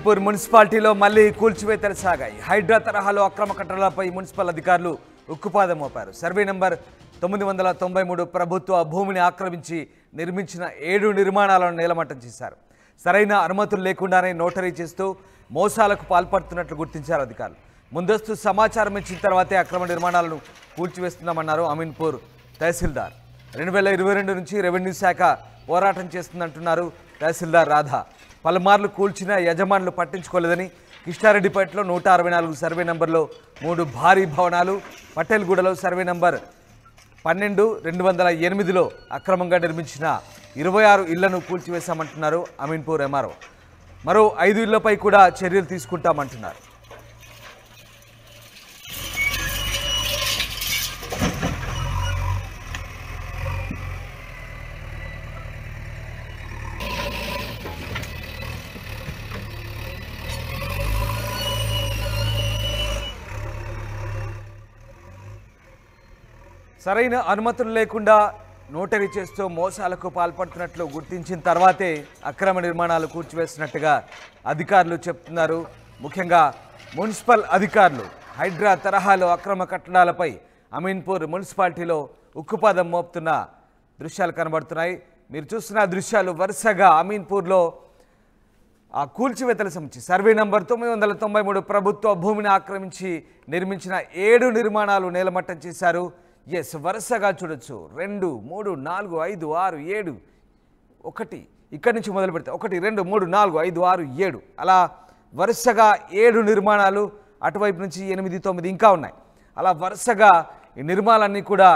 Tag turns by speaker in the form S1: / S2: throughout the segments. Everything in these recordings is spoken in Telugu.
S1: అమీన్పూర్ మున్సిపాలిటీలో మళ్లీ కూల్చివేతలు సాగాయి. హైడ్రా తరహాలో అక్రమ కట్టడాలపై మున్సిపల్ అధికారులు ఉక్కుపాదం మోపారు. సర్వే నంబర్ 993 ప్రభుత్వ భూమిని ఆక్రమించి నిర్మించిన 7 నిర్మాణాలను నేలమట్టం చేశారు. సరైన అనుమతులు లేకుండానే నోటరీ చేస్తూ మోసాలకు పాల్పడుతున్నట్లు గుర్తించారు అధికారులు. ముందస్తు సమాచారం ఇచ్చిన తర్వాతే అక్రమ నిర్మాణాలను కూల్చివేస్తున్నామన్నారు అమీన్పూర్ తహసీల్దార్. 2022 నుంచి రెవెన్యూ శాఖ పోరాటం చేస్తుందంటున్నారు తహసీల్దార్ రాధా. పలుమార్లు కూల్చిన యజమానులు పట్టించుకోలేదని, కిష్టారెడ్డిపేటలో 164 సర్వే నంబర్లో 3 భారీ భవనాలు, పటేల్గూడలో సర్వే నంబర్ 12-208లో అక్రమంగా నిర్మించిన 26 ఇళ్లను కూల్చివేశామంటున్నారు అమీన్పూర్ ఎంఆర్ఓ. మరో 5 ఇళ్లపై కూడా చర్యలు తీసుకుంటామంటున్నారు. సరైన అనుమతులు లేకుండా నోటరీ చేస్తూ మోసాలకు పాల్పడుతున్నట్లు గుర్తించిన తర్వాతే అక్రమ నిర్మాణాలు కూల్చివేసినట్టుగా అధికారులు చెప్తున్నారు. ముఖ్యంగా మున్సిపల్ అధికారులు హైడ్రా తరహాలో అక్రమ కట్టడాలపై అమీన్పూర్ మున్సిపాలిటీలో ఉక్కుపాదం మోపుతున్న దృశ్యాలు కనబడుతున్నాయి. మీరు చూస్తున్న దృశ్యాలు వరుసగా అమీన్పూర్లో ఆ కూల్చివేతల సంబంధించి సర్వే నంబర్ 993 ప్రభుత్వ భూమిని ఆక్రమించి నిర్మించిన 7 నిర్మాణాలు నేలమట్టం చేశారు. వరుసగా చూడొచ్చు. 2, 3, 4, 5, 6, 7, 1 ఇక్కడి నుంచి మొదలు పెడితే 1, 2, 3, 4, 5, 6, 7 అలా వరుసగా 7 నిర్మాణాలు, అటువైపు నుంచి 8, 9 ఇంకా ఉన్నాయి. అలా వరుసగా ఈ నిర్మాణాలన్నీ కూడా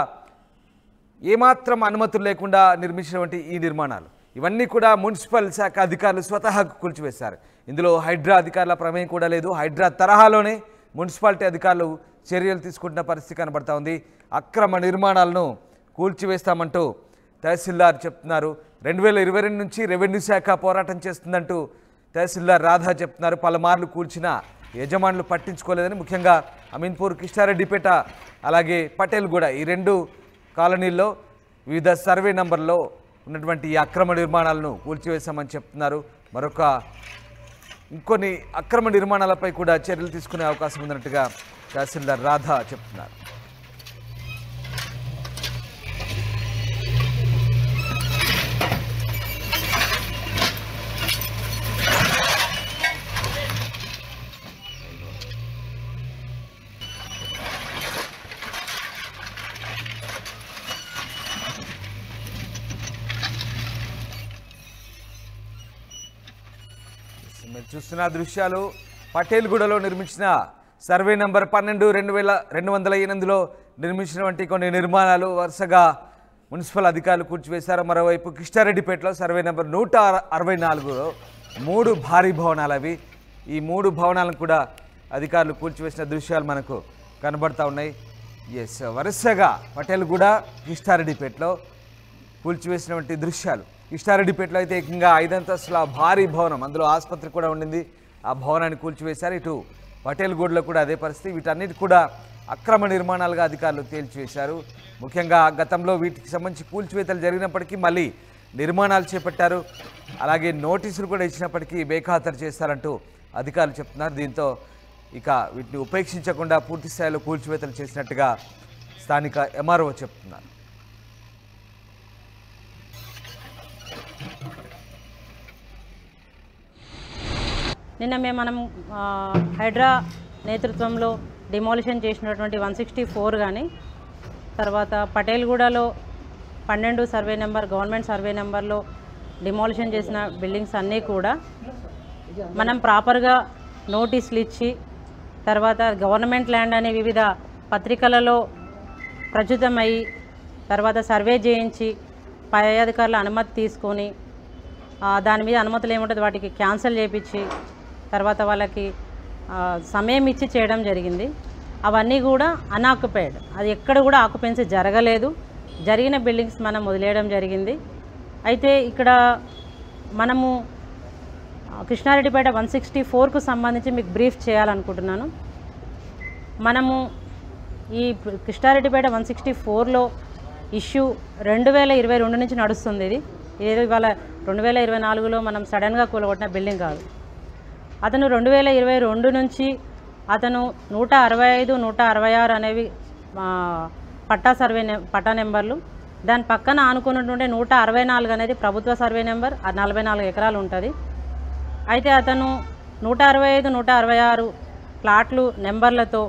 S1: ఏమాత్రం అనుమతులు లేకుండా నిర్మించినటువంటి ఈ నిర్మాణాలు ఇవన్నీ కూడా మున్సిపల్ శాఖ అధికారులు స్వతహాగా కూల్చివేశారు. ఇందులో హైడ్రా అధికారుల ప్రమేయం కూడా లేదు. హైడ్రా తరహాలోనే మున్సిపాలిటీ అధికారులు చర్యలు తీసుకుంటున్న పరిస్థితి కనబడతా ఉంది. అక్రమ నిర్మాణాలను కూల్చివేస్తామంటూ తహసీల్దార్ చెప్తున్నారు. 2022 నుంచి రెవెన్యూ శాఖ పోరాటం చేస్తుందంటూ తహసీల్దార్ రాధా చెప్తున్నారు. పలుమార్లు కూల్చిన యజమానులు పట్టించుకోలేదని, ముఖ్యంగా అమీన్పూర్, కిష్టారెడ్డిపేట అలాగే పటేల్గూడ ఈ 2 కాలనీల్లో వివిధ సర్వే నంబర్లో ఉన్నటువంటి ఈ అక్రమ నిర్మాణాలను కూల్చివేశామని చెప్తున్నారు. ఇంకొన్ని అక్రమ నిర్మాణాలపై కూడా చర్యలు తీసుకునే అవకాశం ఉందన్నట్టుగా తహసీల్దార్ రాధా చెప్తున్నారు. మీరు చూస్తున్న దృశ్యాలు పటేల్గూడలో నిర్మించిన సర్వే నంబర్ 12-2208లో నిర్మించినటువంటి కొన్ని నిర్మాణాలు వరుసగా మున్సిపల్ అధికారులు కూల్చివేశారు. మరోవైపు కిష్టారెడ్డిపేటలో సర్వే నంబర్ 164లో 3 భారీ భవనాలు అవి. ఈ 3 భవనాలను కూడా అధికారులు కూల్చివేసిన దృశ్యాలు మనకు కనబడతా ఉన్నాయి. వరుసగా పటేల్గూడ, కిష్టారెడ్డిపేటలో కూల్చివేసినటువంటి దృశ్యాలు. కిష్టారెడ్డిపేటలో అయితే ఏకంగా 5 అంతస్తుల భారీ భవనం, అందులో ఆసుపత్రి కూడా ఉండింది, ఆ భవనాన్ని కూల్చివేశారు. ఇటు పటేల్గూడలో కూడా అదే పరిస్థితి. వీటన్నిటి కూడా అక్రమ నిర్మాణాలుగా అధికారులు తేల్చివేశారు. ముఖ్యంగా గతంలో వీటికి సంబంధించి కూల్చివేతలు జరిగినప్పటికీ మళ్ళీ నిర్మాణాలు చేపట్టారు. అలాగే నోటీసులు కూడా ఇచ్చినప్పటికీ బేఖాతరు చేస్తారంటూ అధికారులు చెప్తున్నారు. దీంతో ఇక వీటిని ఉపేక్షించకుండా పూర్తి స్థాయిలో కూల్చివేతలు చేసినట్టుగా స్థానిక ఎంఆర్ఓ చెప్తున్నారు.
S2: నిన్న మనం హైడ్రా నేతృత్వంలో డిమాలిషన్ చేసినటువంటి 164 కానీ, తర్వాత పటేల్గూడలో 12 సర్వే నెంబర్ గవర్నమెంట్ సర్వే నెంబర్లో డిమాలిషన్ చేసిన బిల్డింగ్స్ అన్నీ కూడా మనం ప్రాపర్గా నోటీసులు ఇచ్చి, తర్వాత గవర్నమెంట్ ల్యాండ్ అనే వివిధ పత్రికలలో ప్రచురితమయ్యి, తర్వాత సర్వే చేయించి పై అధికారుల అనుమతి తీసుకొని దాని మీద అనుమతులు ఏముంటుంది వాటికి క్యాన్సిల్ చేయించి తర్వాత వాళ్ళకి సమయం ఇచ్చి చేయడం జరిగింది. అవన్నీ కూడా అన్ఆక్యుపైడ్, అది ఎక్కడ కూడా ఆక్యుపెన్సీ జరగలేదు. జరిగిన బిల్డింగ్స్ మనం వదిలేయడం జరిగింది. అయితే ఇక్కడ మనము కిష్టారెడ్డిపేట 164కు సంబంధించి మీకు బ్రీఫ్ చేయాలనుకుంటున్నాను. మనము ఈ కిష్టారెడ్డిపేట 164లో ఇష్యూ 2022 నుంచి నడుస్తుంది. ఇది ఏదో ఇవాళ 2024లో మనం సడన్గా కూలగొట్టిన బిల్డింగ్ కాదు. అతను 2022 నుంచి అతను 165, 166 అనేవి పట్టా నెంబర్లు. దాని పక్కన ఆనుకున్నటువంటి 164 అనేది ప్రభుత్వ సర్వే నెంబర్, 44 ఎకరాలు ఉంటుంది. అయితే అతను 165, 166 ప్లాట్లు నెంబర్లతో,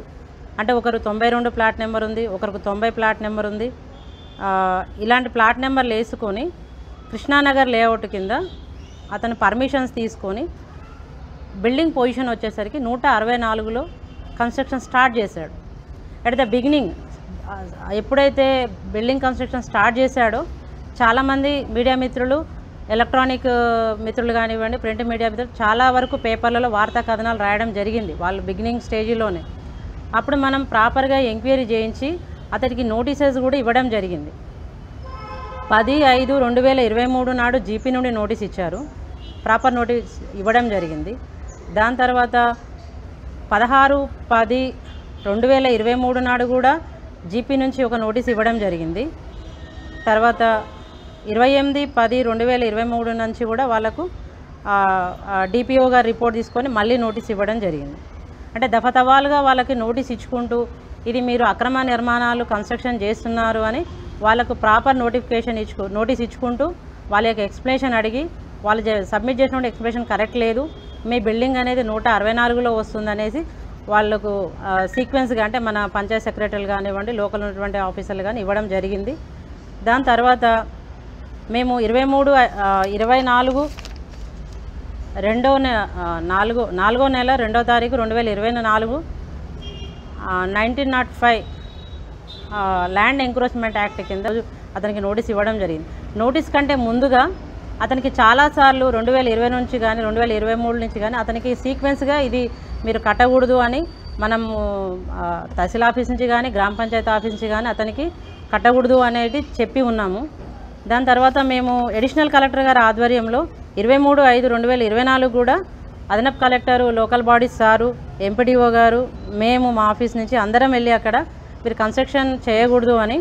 S2: అంటే ఒకరు 92 ప్లాట్ నెంబర్ ఉంది, ఒకరికి 90 ప్లాట్ నెంబర్ ఉంది. ఇలాంటి ప్లాట్ నెంబర్లు వేసుకొని కృష్ణానగర్ లేఅవుట్ కింద అతను పర్మిషన్స్ తీసుకొని బిల్డింగ్ పొజిషన్ వచ్చేసరికి 164లో కన్స్ట్రక్షన్ స్టార్ట్ చేశాడు. అట్ ద బిగినింగ్ ఎప్పుడైతే బిల్డింగ్ కన్స్ట్రక్షన్ స్టార్ట్ చేశాడో చాలామంది మీడియా మిత్రులు, ఎలక్ట్రానిక్ మిత్రులు కానివ్వండి, ప్రింట్ మీడియా మిత్రులు చాలా వరకు పేపర్లలో వార్తా కథనాలు రాయడం జరిగింది వాళ్ళు బిగినింగ్ స్టేజ్లోనే. అప్పుడు మనం ప్రాపర్గా ఎంక్వైరీ చేయించి అతడికి నోటీసెస్ కూడా ఇవ్వడం జరిగింది. 10/5/2023 నాడు జీపీ నుండి నోటీస్ ఇచ్చారు, ప్రాపర్ నోటీస్ ఇవ్వడం జరిగింది. దాని తర్వాత 16/10/2023 నాడు కూడా జీపీ నుంచి ఒక నోటీస్ ఇవ్వడం జరిగింది. తర్వాత 28/10/2023 నుంచి కూడా వాళ్ళకు డిపిఓ గారు రిపోర్ట్ తీసుకొని మళ్ళీ నోటీస్ ఇవ్వడం జరిగింది. అంటే దఫాతవాలుగా వాళ్ళకి నోటీస్ ఇచ్చుకుంటూ ఇది మీరు అక్రమ నిర్మాణాలు కన్స్ట్రక్షన్ చేస్తున్నారు అని వాళ్ళకు ప్రాపర్ నోటీస్ ఇచ్చుకుంటూ వాళ్ళ యొక్క ఎక్స్ప్లెనేషన్ అడిగి వాళ్ళు సబ్మిట్ చేసినటువంటి ఎక్స్ప్లెనేషన్ కరెక్ట్ లేదు, మీ బిల్డింగ్ అనేది 164లో వస్తుందనేసి వాళ్ళకు సీక్వెన్స్గా, అంటే మన పంచాయత్ సెక్రటరీలు కానివ్వండి, లోకల్ ఉన్నటువంటి ఆఫీసర్లు కానీ ఇవ్వడం జరిగింది. దాని తర్వాత మేము 23/24 4వ నెల 2వ తారీఖు 2024 1905 ల్యాండ్ ఎంక్రోచ్మెంట్ యాక్ట్ కింద అతనికి నోటీస్ ఇవ్వడం జరిగింది. నోటీస్ కంటే ముందుగా అతనికి చాలాసార్లు 2020 నుంచి కానీ 2023 నుంచి కానీ అతనికి సీక్వెన్స్గా ఇది మీరు కట్టకూడదు అని మనము తహసీల్ ఆఫీస్ నుంచి కానీ గ్రామ పంచాయతీ ఆఫీస్ నుంచి కానీ అతనికి కట్టకూడదు అనేది చెప్పి ఉన్నాము. దాని తర్వాత మేము అడిషనల్ కలెక్టర్ గారి ఆధ్వర్యంలో 23/5/2024 కూడా అదనపు collector, local bodies sir, MPDO గారు, మేము మా ఆఫీస్ నుంచి అందరం వెళ్ళి అక్కడ మీరు కన్స్ట్రక్షన్ చేయకూడదు అని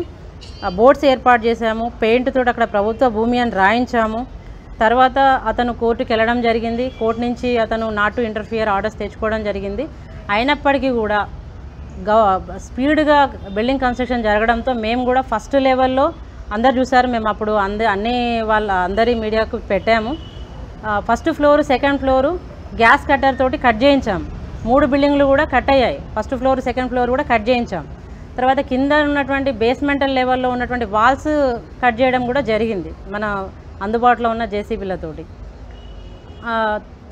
S2: బోర్డ్స్ ఏర్పాటు చేశాము. పెయింట్ తోటి అక్కడ ప్రభుత్వ భూమి అని రాయించాము. తర్వాత అతను కోర్టుకి వెళ్ళడం జరిగింది. కోర్టు నుంచి అతను నాట్ టు ఇంటర్ఫియర్ ఆర్డర్స్ తెచ్చుకోవడం జరిగింది. అయినప్పటికీ కూడా స్పీడ్గా బిల్డింగ్ కన్స్ట్రక్షన్ జరగడంతో మేము కూడా ఫస్ట్ లెవెల్లో అందరు చూసారు, మేము అప్పుడు అందరి మీడియాకు పెట్టాము. First floor, second floor gas cutter తోటి కట్ చేయించాము. 3 బిల్డింగ్లు కూడా కట్ అయ్యాయి. ఫస్ట్ ఫ్లోర్, సెకండ్ ఫ్లోర్ కూడా కట్ చేయించాం. తర్వాత కింద ఉన్నటువంటి బేస్మెంటల్ లెవెల్లో ఉన్నటువంటి వాల్స్ కట్ చేయడం కూడా జరిగింది మన అందుబాటులో ఉన్న జేసీబీలతోటి.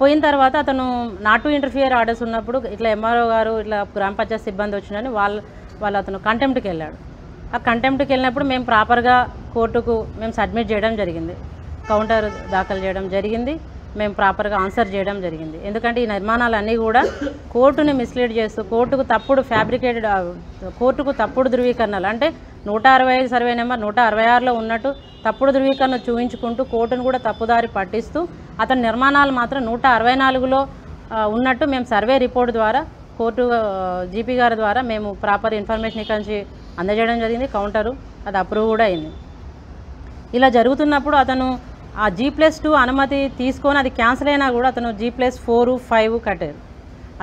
S2: పోయిన తర్వాత అతను నాట్ టు ఇంటర్ఫియర్ ఆర్డర్స్ ఉన్నప్పుడు ఇట్లా ఎంఆర్ఓ గారు ఇట్లా గ్రామ పంచాయతీ సిబ్బంది వచ్చిందని వాళ్ళు అతను కంటెంప్ట్కి వెళ్ళాడు. ఆ కంటెంప్ట్కి వెళ్ళినప్పుడు మేము ప్రాపర్గా కోర్టుకు మేము సబ్మిట్ చేయడం జరిగింది, కౌంటర్ దాఖలు చేయడం జరిగింది, మేము ప్రాపర్గా ఆన్సర్ చేయడం జరిగింది. ఎందుకంటే ఈ నిర్మాణాలన్నీ కూడా కోర్టుని మిస్లీడ్ చేస్తూ కోర్టుకు తప్పుడు ధృవీకరణలు, అంటే 165 సర్వే నెంబర్ 166లో ఉన్నట్టు తప్పుడు ధృవీకరణ చూపించుకుంటూ కోర్టును కూడా తప్పుదారి పట్టిస్తూ అతని నిర్మాణాలు మాత్రం 164లో ఉన్నట్టు మేము సర్వే రిపోర్ట్ ద్వారా కోర్టు జీపీ గారి ద్వారా మేము ప్రాపర్ ఇన్ఫర్మేషన్ ఇక్కడి నుంచి అందజేయడం జరిగింది. కౌంటరు అది అప్రూవ్ కూడా అయింది. ఇలా జరుగుతున్నప్పుడు అతను ఆ G+2 అనుమతి తీసుకొని అది క్యాన్సిల్ అయినా కూడా అతను G+4, 5 కట్టారు.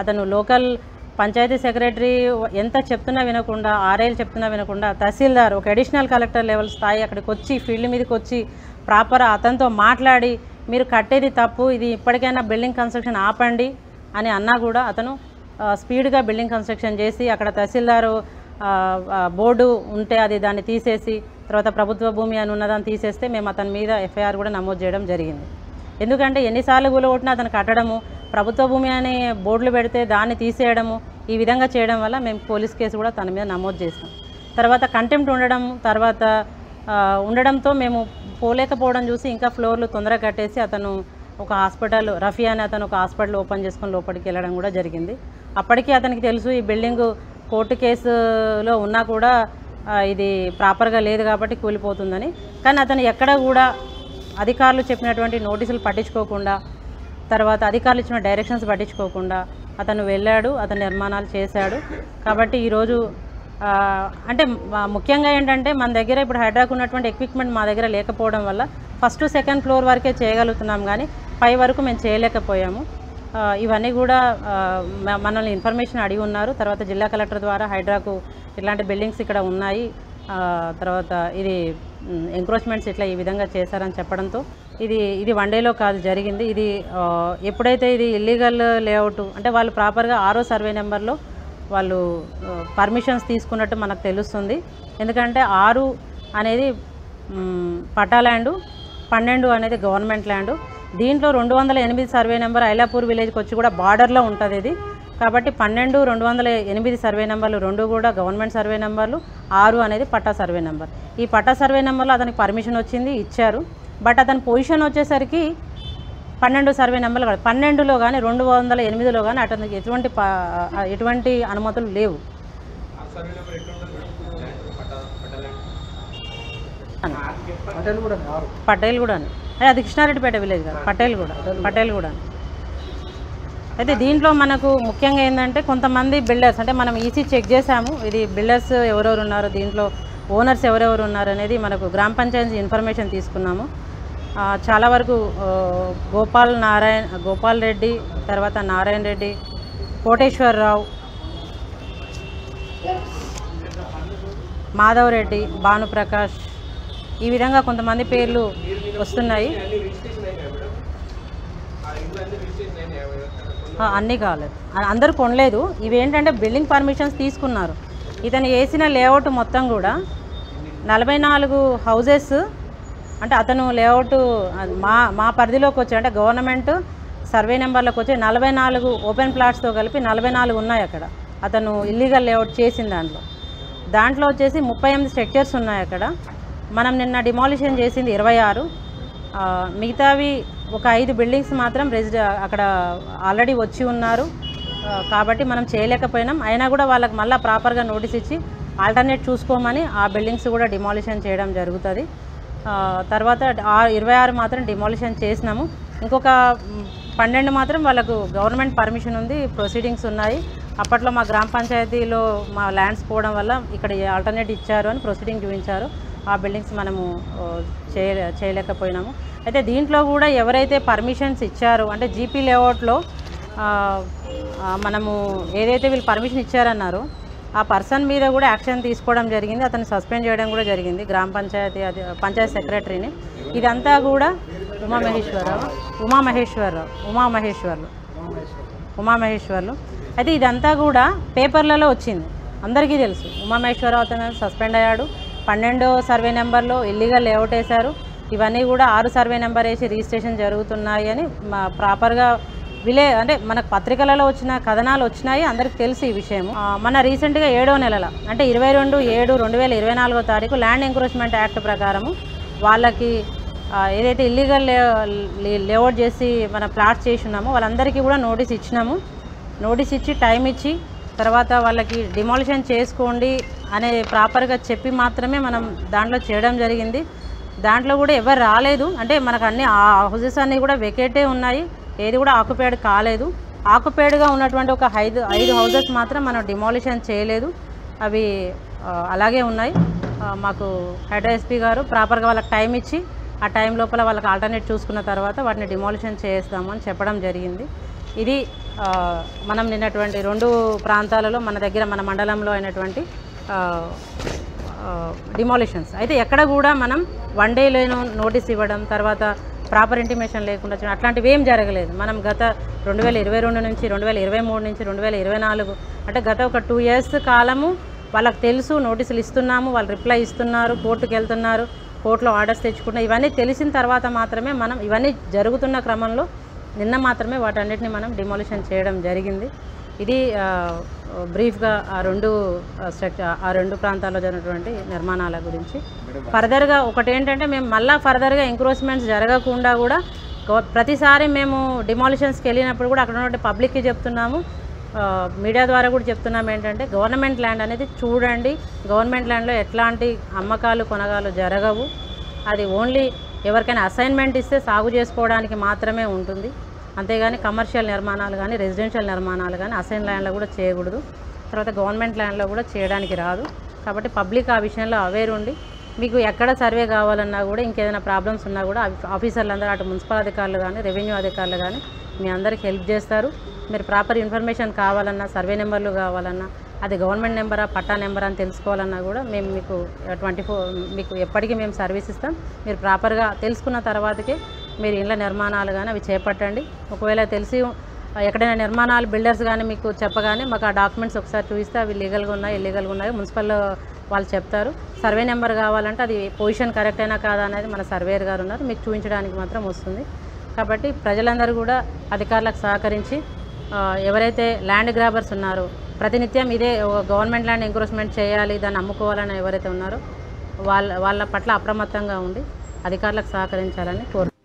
S2: అతను లోకల్ పంచాయతీ సెక్రటరీ ఎంత చెప్తున్నా వినకుండా, ఆర్ఐలు చెప్తున్నా వినకుండా, తహసీల్దార్ ఒక అడిషనల్ కలెక్టర్ లెవెల్ స్థాయి అక్కడికి వచ్చి ఫీల్డ్ మీదకి వచ్చి ప్రాపర్ అతనితో మాట్లాడి మీరు కట్టేది తప్పు, ఇది ఇప్పటికైనా బిల్డింగ్ కన్స్ట్రక్షన్ ఆపండి అని అన్నా కూడా అతను స్పీడ్గా బిల్డింగ్ కన్స్ట్రక్షన్ చేసి అక్కడ తహసీల్దారు బోర్డు ఉంటే దాన్ని తీసేసి తర్వాత ప్రభుత్వ భూమి అని ఉన్నదాన్ని తీసేస్తే మేము అతని మీద ఎఫ్ఐఆర్ కూడా నమోదు చేయడం జరిగింది. ఎందుకంటే ఎన్నిసార్లు కూలగొట్టినా అతను కట్టడము, ప్రభుత్వ భూమి అని బోర్డులు పెడితే దాన్ని తీసేయడము, ఈ విధంగా చేయడం వల్ల మేము పోలీస్ కేసు కూడా తన మీద నమోదు చేసాం. తర్వాత కంటెంప్ట్ ఉండడంతో మేము పోలేకపోవడం చూసి ఇంకా ఫ్లోర్లు తొందరగా కట్టేసి అతను ఒక హాస్పిటల్, రఫీ అని అతను ఒక హాస్పిటల్ ఓపెన్ చేసుకొని లోపలికి వెళ్ళడం కూడా జరిగింది. అప్పటికీ అతనికి తెలుసు ఈ బిల్డింగ్ కోర్టు కేసులో ఉన్నా కూడా ఇది ప్రాపర్గా లేదు కాబట్టి కూలిపోతుందని. కానీ అతను ఎక్కడ కూడా అధికారులు చెప్పినటువంటి నోటీసులు పట్టించుకోకుండా, తర్వాత అధికారులు ఇచ్చిన డైరెక్షన్స్ పట్టించుకోకుండా అతను వెళ్ళాడు, అతను నిర్మాణాలు చేశాడు. కాబట్టి ఈరోజు అంటే ముఖ్యంగా ఏంటంటే మన దగ్గర ఇప్పుడు హైడ్రాకు ఉన్నటువంటి ఎక్విప్మెంట్ మా దగ్గర లేకపోవడం వల్ల ఫస్ట్ సెకండ్ ఫ్లోర్ వరకే చేయగలుగుతున్నాం, కానీ పై వరకు మేము చేయలేకపోయాము. ఇవన్నీ కూడా మనల్ని ఇన్ఫర్మేషన్ అడిగి ఉన్నారు. తర్వాత జిల్లా కలెక్టర్ ద్వారా హైడ్రాకు ఇట్లాంటి బిల్డింగ్స్ ఇక్కడ ఉన్నాయి, తర్వాత ఇది ఎంక్రోచ్మెంట్స్ ఇట్లా ఈ విధంగా చేశారని చెప్పడంతో ఇది వన్ డేలో కాదు జరిగింది. ఇది ఎప్పుడైతే ఇది ఇల్లీగల్ లేఅవుట్ అంటే వాళ్ళు ప్రాపర్గా 6వ సర్వే నెంబర్లో వాళ్ళు పర్మిషన్స్ తీసుకున్నట్టు మనకు తెలుస్తుంది. ఎందుకంటే 6 అనేది పట్టా ల్యాండు, 12 అనేది గవర్నమెంట్ ల్యాండు. దీంట్లో 208 సర్వే నెంబర్ ఐలాపూర్ విలేజ్కి వచ్చి కూడా బార్డర్లో ఉంటుంది ఇది. కాబట్టి 12, 208 సర్వే నెంబర్లు 2 కూడా గవర్నమెంట్ సర్వే నెంబర్లు, 6 అనేది పట్టా సర్వే నెంబర్. ఈ పట్టా సర్వే నెంబర్లో అతనికి పర్మిషన్ వచ్చింది, ఇచ్చారు. బట్ అతని పొజిషన్ వచ్చేసరికి 12 సర్వే నెంబర్లు కాదు, 12లో కానీ 208లో కానీ అతనికి ఎటువంటి అనుమతులు లేవు. పటేల్ కూడా అది కృష్ణారెడ్డిపేట విలేజ్ కాదు, పటేల్ కూడా. అయితే దీంట్లో మనకు ముఖ్యంగా ఏంటంటే కొంతమంది బిల్డర్స్ అంటే మనం ఈసీ చెక్ చేసాము, ఇది బిల్డర్స్ ఎవరెవరు ఉన్నారు, దీంట్లో ఓనర్స్ ఎవరెవరు ఉన్నారు అనేది మనకు గ్రామ పంచాయతీ ఇన్ఫర్మేషన్ తీసుకున్నాము. చాలా వరకు గోపాల్ రెడ్డి, తర్వాత నారాయణ రెడ్డి, కోటేశ్వరరావు, మాధవ్ రెడ్డి, భానుప్రకాష్, ఈ విధంగా కొంతమంది పేర్లు వస్తున్నాయి. అన్నీ కాలేదు, అందరూ కొనలేదు. ఇవేంటంటే బిల్డింగ్ పర్మిషన్స్ తీసుకున్నారు. ఇతను వేసిన లేఅవుట్ మొత్తం కూడా 44 హౌజెస్ అంటే అతను లేఅవుట్ మా పరిధిలోకి వచ్చి అంటే గవర్నమెంట్ సర్వే నెంబర్లోకి వచ్చి 44 ఓపెన్ ప్లాట్స్తో కలిపి 44 ఉన్నాయి అక్కడ. అతను ఇల్లీగల్ లేఅవుట్ చేసిన దాంట్లో వచ్చేసి 38 స్ట్రక్చర్స్ ఉన్నాయి అక్కడ. మనం నిన్న డిమాలిషన్ చేసింది 26, మిగతావి ఒక 5 బిల్డింగ్స్ మాత్రం అక్కడ ఆల్రెడీ వచ్చి ఉన్నారు. కాబట్టి మనం చేయలేకపోయినాం. అయినా కూడా వాళ్ళకి మళ్ళీ ప్రాపర్గా నోటీస్ ఇచ్చి ఆల్టర్నేట్ చూసుకోమని ఆ బిల్డింగ్స్ కూడా డిమాలిషన్ చేయడం జరుగుతుంది. తర్వాత 26 మాత్రం డిమాలిషన్ చేసినాము. ఇంకొక 12 మాత్రం వాళ్ళకు గవర్నమెంట్ పర్మిషన్ ఉంది, ప్రొసీడింగ్స్ ఉన్నాయి. అప్పట్లో మా గ్రామ పంచాయతీలో మా ల్యాండ్స్ పోవడం వల్ల ఇక్కడ ఆల్టర్నేట్ ఇచ్చారు అని ప్రొసీడింగ్ చూపించారు. ఆ బిల్డింగ్స్ మనము చేయలేకపోయినాము. అయితే దీంట్లో కూడా ఎవరైతే పర్మిషన్స్ ఇచ్చారో అంటే జీపీ లేఅవుట్లో మనము ఏదైతే వీళ్ళు పర్మిషన్ ఇచ్చారన్నారో ఆ పర్సన్ మీద కూడా యాక్షన్ తీసుకోవడం జరిగింది. అతన్ని సస్పెండ్ చేయడం కూడా జరిగింది గ్రామ పంచాయతీ సెక్రటరీని. ఇదంతా కూడా ఉమామహేశ్వర్లు. అయితే ఇదంతా కూడా పేపర్లలో వచ్చింది, అందరికీ తెలుసు. ఉమామహేశ్వరరావు అతను సస్పెండ్ అయ్యాడు. 12వ సర్వే నెంబర్లో ఇల్లీగల్ లేఅవుట్ వేశారు. ఇవన్నీ కూడా 6 సర్వే నెంబర్ వేసి రిజిస్ట్రేషన్ జరుగుతున్నాయి అని ప్రాపర్గా అంటే మనకు పత్రికలలో వచ్చిన కథనాలు వచ్చినాయి, అందరికి తెలుసు ఈ విషయం. మన రీసెంట్గా 7వ నెలల అంటే 22/7/2024 ల్యాండ్ ఎంక్రోచ్మెంట్ యాక్ట్ ప్రకారము వాళ్ళకి ఏదైతే ఇల్లీగల్ లేఅవుట్ చేసి మన ప్లాట్స్ చేసి ఉన్నామో వాళ్ళందరికీ కూడా నోటీస్ ఇచ్చినాము. నోటీస్ ఇచ్చి టైం ఇచ్చి తర్వాత వాళ్ళకి డిమాలిషన్ చేసుకోండి అనే ప్రాపర్గా చెప్పి మాత్రమే మనం దాంట్లో చేయడం జరిగింది. దాంట్లో కూడా ఎవరు రాలేదు. అంటే మనకు అన్ని హౌసెస్ అన్నీ కూడా వెకేటే ఉన్నాయి, ఏది కూడా ఆక్యుపైడ్ కాలేదు. ఆక్యుపైడ్గా ఉన్నటువంటి ఒక 5 హౌసెస్ మాత్రం మనం డిమాలిషన్ చేయలేదు, అవి అలాగే ఉన్నాయి. మాకు హెడ్ ఎస్పీ గారు ప్రాపర్గా వాళ్ళకి టైం ఇచ్చి ఆ టైం లోపల వాళ్ళకి ఆల్టర్నేట్ చూసుకున్న తర్వాత వాటిని డిమాలిషన్ చేస్తాము అని చెప్పడం జరిగింది. ఇది మనం నిన్నటువంటి 2 ప్రాంతాలలో మన దగ్గర మన మండలంలో అయినటువంటి డిమాలిషన్స్. అయితే ఎక్కడ కూడా మనం 1 డేలోనూ నోటీస్ ఇవ్వడం తర్వాత ప్రాపర్ ఇంటిమేషన్ లేకుండా అట్లాంటివి ఏం జరగలేదు. మనం గత 2022 నుంచి 2023 నుంచి 2024 అంటే గత ఒక 2 years కాలము వాళ్ళకి తెలుసు, నోటీసులు ఇస్తున్నాము, వాళ్ళు రిప్లై ఇస్తున్నారు, కోర్టుకు వెళ్తున్నారు, కోర్టులో ఆర్డర్స్ తెచ్చుకుంటున్నారు. ఇవన్నీ తెలిసిన తర్వాత మాత్రమే మనం ఇవన్నీ జరుగుతున్న క్రమంలో నిన్న మాత్రమే వాటన్నిటిని మనం డిమాలిషన్ చేయడం జరిగింది. ఇది బ్రీఫ్గా ఆ 2 ప్రాంతాల్లో జరిగినటువంటి నిర్మాణాల గురించి. ఫర్దర్గా ఒకటి ఏంటంటే మేము మళ్ళీ ఫర్దర్గా ఎంక్రోచ్మెంట్స్ జరగకుండా కూడా ప్రతిసారి మేము డిమాలిషన్స్కి వెళ్ళినప్పుడు కూడా అక్కడ ఉన్న పబ్లిక్కి చెప్తున్నాము, మీడియా ద్వారా కూడా చెప్తున్నాము ఏంటంటే గవర్నమెంట్ ల్యాండ్ అనేది చూడండి, గవర్నమెంట్ ల్యాండ్లో ఎట్లాంటి అమ్మకాలు కొనగాలు జరగవు. అది ఓన్లీ ఎవరికైనా అసైన్మెంట్ ఇస్తే సాగు చేసుకోవడానికి మాత్రమే ఉంటుంది, అంతేగాని కమర్షియల్ నిర్మాణాలు కానీ రెసిడెన్షియల్ నిర్మాణాలు కానీ అసైన్ ల్యాండ్లో కూడా చేయకూడదు, తర్వాత గవర్నమెంట్ ల్యాండ్లో కూడా చేయడానికి రాదు. కాబట్టి పబ్లిక్ ఆ విషయంలో అవేర్ ఉండి మీకు ఎక్కడ సర్వే కావాలన్నా కూడా ఇంకేదైనా ప్రాబ్లమ్స్ ఉన్నా కూడా ఆఫీసర్లు అందరూ అటు మున్సిపల్ అధికారులు కానీ రెవెన్యూ అధికారులు కానీ మీ అందరికి హెల్ప్ చేస్తారు. మీరు ప్రాపర్ ఇన్ఫర్మేషన్ కావాలన్నా, సర్వే నెంబర్లు కావాలన్నా, అది గవర్నమెంట్ నెంబరా పట్టా నెంబర్ అని తెలుసుకోవాలన్నా కూడా మేము మీకు 24 మీకు ఎప్పటికీ మేము సర్వీస్ ఇస్తాం. మీరు ప్రాపర్గా తెలుసుకున్న తర్వాతకే మీరు ఇళ్ళ నిర్మాణాలు కానీ అవి చేపట్టండి. ఒకవేళ తెలిసి ఎక్కడైనా నిర్మాణాలు బిల్డర్స్ కానీ మీకు చెప్పగానే మాకు ఆ డాక్యుమెంట్స్ ఒకసారి చూపిస్తే అవి లీగల్గా ఉన్నాయి ఇల్లీగల్గా ఉన్నాయి మున్సిపల్ వాళ్ళు చెప్తారు. సర్వే నెంబర్ కావాలంటే అది పొజిషన్ కరెక్ట్ అయినా కాదా అనేది మన సర్వేయర్ గారు ఉన్నారు, మీకు చూపించడానికి మాత్రం వస్తుంది. కాబట్టి ప్రజలందరూ కూడా అధికారులకు సహకరించి ఎవరైతే ల్యాండ్ గ్రాబర్స్ ఉన్నారో ప్రతినిత్యం ఇదే గవర్నమెంట్ ల్యాండ్ ఎంక్రోచ్మెంట్ చేయాలి దాన్ని అమ్ముకోవాలని ఎవరైతే ఉన్నారో వాళ్ళ పట్ల అప్రమత్తంగా ఉండి అధికారులకు సహకరించాలని కోరుతున్నాను.